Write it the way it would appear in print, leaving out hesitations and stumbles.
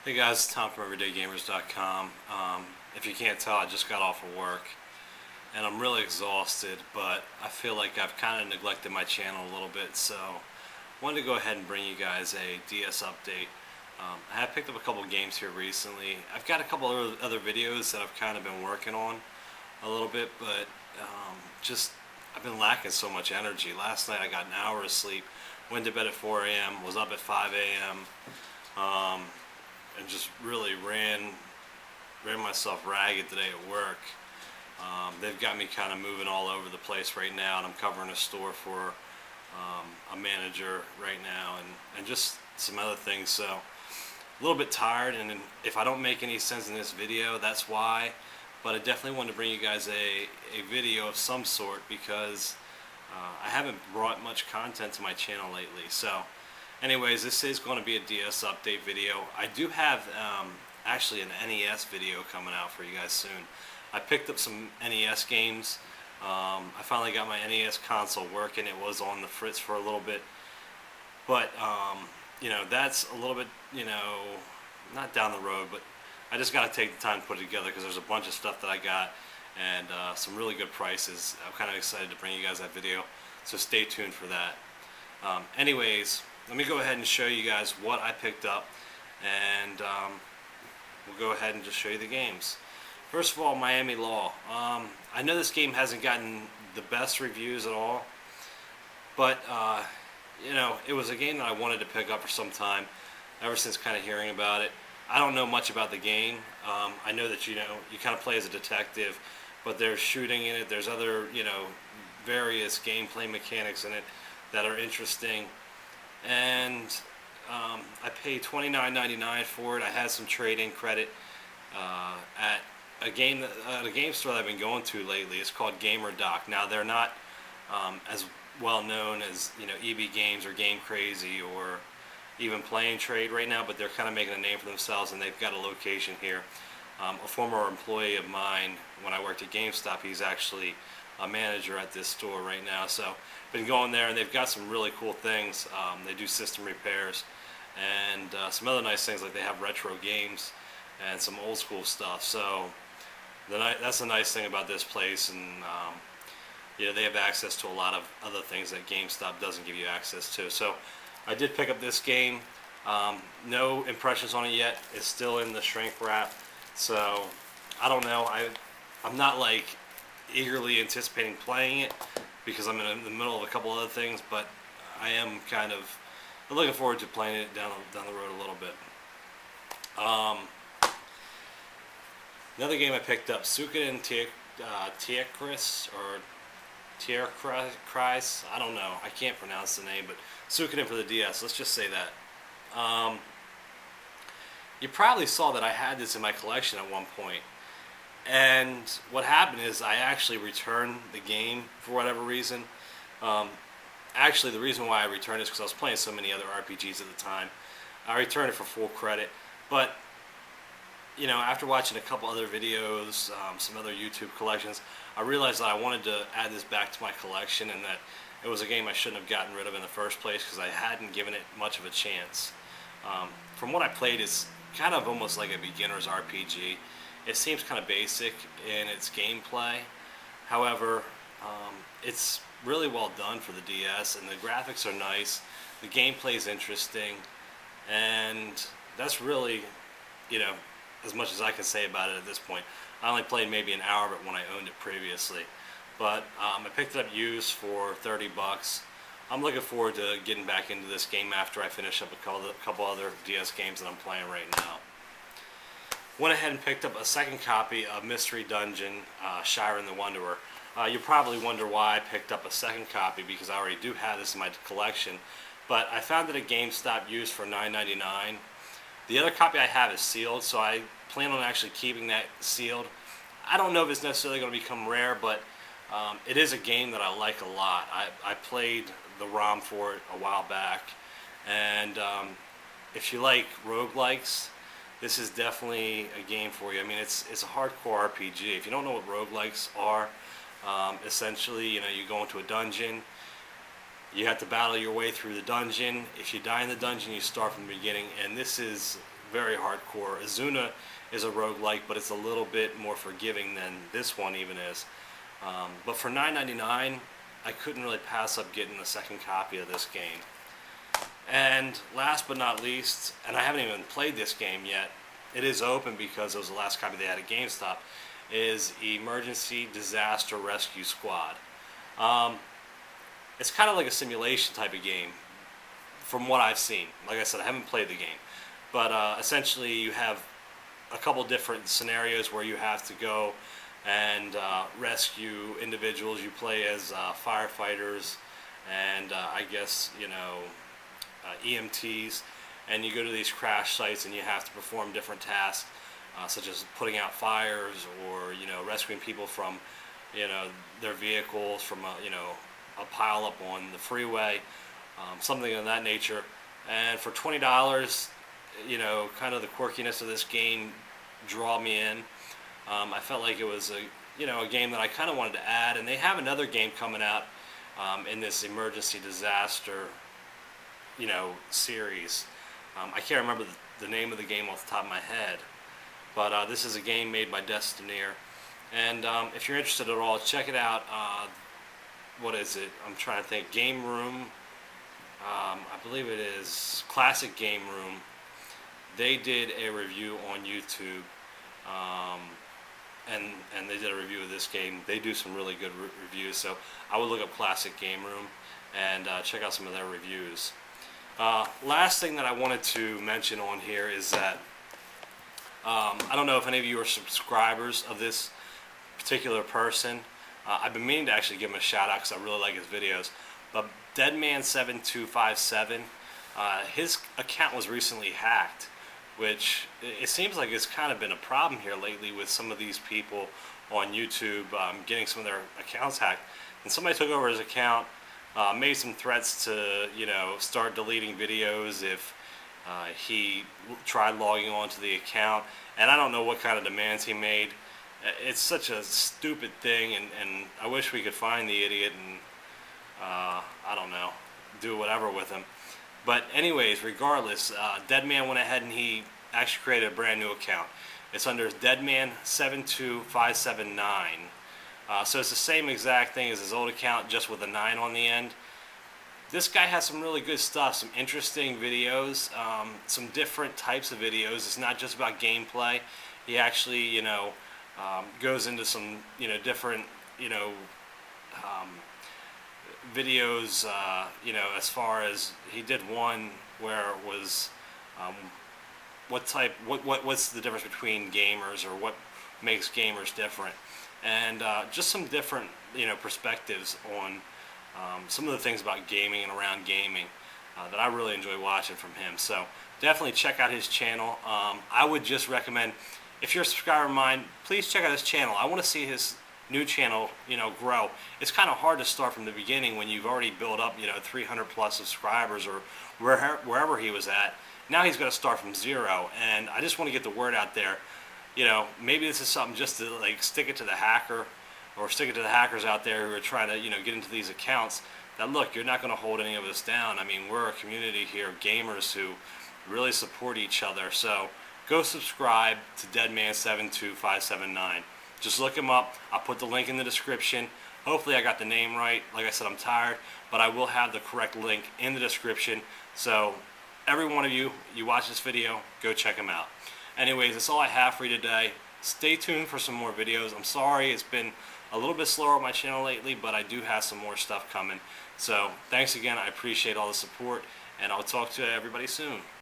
Hey guys, Tom from EverydayGamers.com. If you can't tell, I just got off of work and I'm really exhausted, but I feel like I've kind of neglected my channel a little bit, so I wanted to go ahead and bring you guys a DS update. I have picked up a couple games here recently. I've got a couple other videos that I've kind of been working on a little bit, but just I've been lacking so much energy. Last night I got an hour of sleep, went to bed at 4 a.m., was up at 5 a.m. And just really ran myself ragged today at work. They've got me kind of moving all over the place right now, and I'm covering a store for a manager right now, and just some other things. So a little bit tired, and if I don't make any sense in this video, that's why. But I definitely wanted to bring you guys a video of some sort because I haven't brought much content to my channel lately. So anyways, this is going to be a DS update video. I do have actually an NES video coming out for you guys soon. I picked up some NES games. I finally got my NES console working. It was on the fritz for a little bit, but you know, that's a little bit, you know, not down the road, but I just got to take the time to put it together because there's a bunch of stuff that I got and some really good prices. I'm kind of excited to bring you guys that video, so stay tuned for that. Anyways, let me go ahead and show you guys what I picked up, and we'll go ahead and just show you the games. First of all, Miami Law. I know this game hasn't gotten the best reviews at all, but you know, it was a game that I wanted to pick up for some time, ever since kind of hearing about it. I don't know much about the game. I know that, you know, you kind of play as a detective, but there's shooting in it. There's other, you know, various gameplay mechanics in it that are interesting. And I paid $29.99 for it. I had some trade-in credit at a game store that I've been going to lately. It's called GamerDoc. Now they're not as well known as, you know, EB Games or Game Crazy or even Playing Trade right now, but they're kind of making a name for themselves, and they've got a location here. A former employee of mine, when I worked at GameStop, he's actually a manager at this store right now. So been going there, and they've got some really cool things. They do system repairs and some other nice things, like they have retro games and some old school stuff. So that's a nice thing about this place, and you know, they have access to a lot of other things that GameStop doesn't give you access to. So I did pick up this game. No impressions on it yet. It's still in the shrink wrap, so I don't know. I'm not like eagerly anticipating playing it because I'm in the middle of a couple other things, but I am kind of looking forward to playing it down the road a little bit. Another game I picked up, Suikoden Tierkreis, or Tierkreis, I don't know, I can't pronounce the name, but Suikoden for the DS, let's just say that. You probably saw that I had this in my collection at one point, and what happened is I actually returned the game for whatever reason. Actually, the reason why I returned is because I was playing so many other RPGs at the time. I returned it for full credit, but you know, after watching a couple other videos, some other YouTube collections, I realized that I wanted to add this back to my collection, and that it was a game I shouldn't have gotten rid of in the first place because I hadn't given it much of a chance. From what I played, it's kind of almost like a beginner's RPG. It seems kind of basic in its gameplay. However, it's really well done for the DS, and the graphics are nice. The gameplay is interesting, and that's really, you know, as much as I can say about it at this point. I only played maybe an hour of it when I owned it previously, but I picked it up used for 30 bucks. I'm looking forward to getting back into this game after I finish up a couple other DS games that I'm playing right now. Went ahead and picked up a second copy of Mystery Dungeon, Shiren the Wanderer. You probably wonder why I picked up a second copy, because I already do have this in my collection, but I found it at GameStop used for $9.99. The other copy I have is sealed, so I plan on actually keeping that sealed. I don't know if it's necessarily going to become rare, but it is a game that I like a lot. I played the ROM for it a while back, and if you like roguelikes, this is definitely a game for you. I mean, it's a hardcore RPG. If you don't know what roguelikes are, essentially, you know, you go into a dungeon, You have to battle your way through the dungeon. If you die in the dungeon, you start from the beginning, and this is very hardcore. Azuna is a roguelike, but it's a little bit more forgiving than this one even is. But for $9.99, I couldn't really pass up getting the second copy of this game. And last but not least, and I haven't even played this game yet, it is open because it was the last copy they had at GameStop, is Emergency Disaster Rescue Squad. It's kind of like a simulation type of game from what I've seen. Like I said, I haven't played the game. But essentially you have a couple different scenarios where you have to go and rescue individuals. You play as firefighters and I guess, you know, EMTs, and you go to these crash sites and you have to perform different tasks, such as putting out fires or, you know, rescuing people from, you know, their vehicles from a pile up on the freeway, something of that nature. And for $20, you know, kind of the quirkiness of this game draw me in. I felt like it was a game that I kind of wanted to add, and they have another game coming out in this emergency disaster, you know, series. I can't remember the name of the game off the top of my head, but this is a game made by Destinier, and if you're interested at all, check it out. What is it? I'm trying to think. Game Room. I believe it is Classic Game Room. They did a review on YouTube, and they did a review of this game. They do some really good reviews, so I would look up Classic Game Room and check out some of their reviews. Last thing that I wanted to mention on here is that I don't know if any of you are subscribers of this particular person. I've been meaning to actually give him a shout out because I really like his videos. But Deadman7257, his account was recently hacked, which it seems like it's kind of been a problem here lately with some of these people on YouTube getting some of their accounts hacked. And somebody took over his account, made some threats to, you know, start deleting videos if he tried logging on to the account. And I don't know what kind of demands he made. It's such a stupid thing, and I wish we could find the idiot and, I don't know, do whatever with him. But anyways, regardless, Deadman went ahead and he actually created a brand new account. It's under Deadman72579. So it's the same exact thing as his old account, just with a 9 on the end. This guy has some really good stuff, some interesting videos, some different types of videos. It's not just about gameplay. He actually, you know, goes into some, you know, different, you know, videos, you know, as far as he did one where it was what's the difference between gamers, or what makes gamers different, and just some different, you know, perspectives on some of the things about gaming and around gaming that I really enjoy watching from him. So definitely check out his channel. I would just recommend, if you're a subscriber of mine, please check out his channel. I want to see his new channel, you know, grow. It's kind of hard to start from the beginning when you've already built up, you know, 300 plus subscribers, or wherever he was at. Now he's got to start from zero, and I just want to get the word out there. You know, maybe this is something just to like stick it to the hacker, or stick it to the hackers out there who are trying to, you know, get into these accounts. That look, you're not going to hold any of us down. I mean, we're a community here of gamers who really support each other. So go subscribe to Deadman72579. Just look him up. I'll put the link in the description. Hopefully I got the name right. Like I said, I'm tired, but I will have the correct link in the description. So every one of you watch this video, go check him out. Anyways, that's all I have for you today. Stay tuned for some more videos. I'm sorry it's been a little bit slower on my channel lately, but I do have some more stuff coming. So thanks again. I appreciate all the support, and I'll talk to everybody soon.